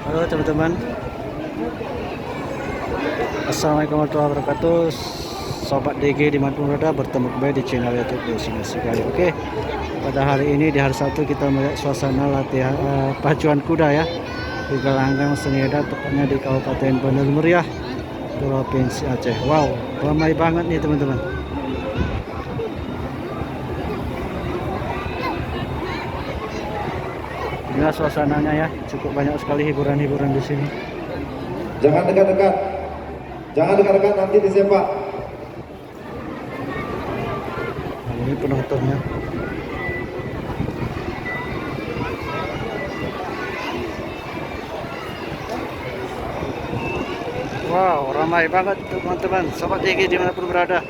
Halo teman-teman, Assalamualaikum warahmatullahi wabarakatuh. Sobat DG dimanapun berada, bertemu kembali di channel YouTube Destinasi Gayo. Oke, pada hari ini di hari Sabtu kita melihat suasana latihan pacuan kuda ya di gelanggang seni adat, tepatnya di Kabupaten Bandar Meriah, Provinsi Aceh. Wow, ramai banget nih teman-teman. Inilah suasananya ya, cukup banyak sekali hiburan-hiburan di sini. Jangan dekat-dekat, jangan dekat-dekat, nanti disepak. Nah, ini penontonnya. Wow, ramai banget teman-teman, sobat DG dimanapun berada.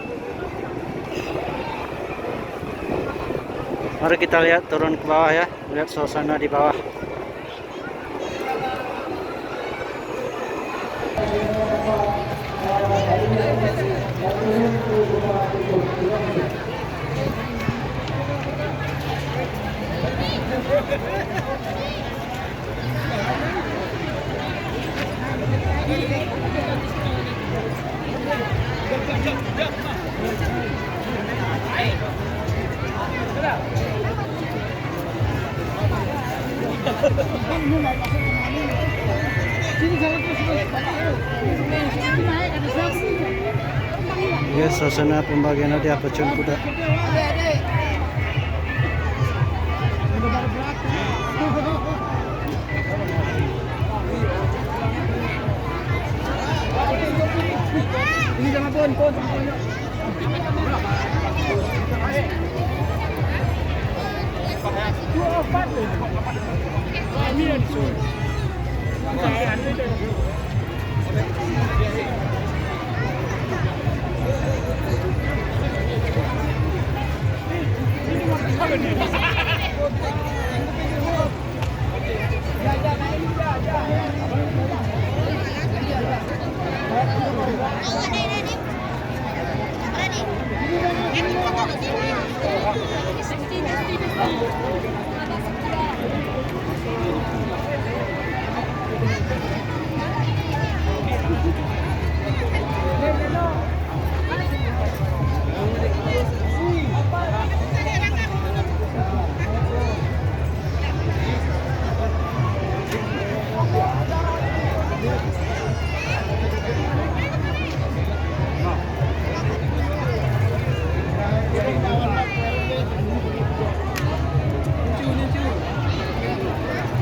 Mari kita lihat turun ke bawah ya, lihat suasana di bawah. Ya, suasana pembagian hadiah pacuan kuda. Ini sama pun.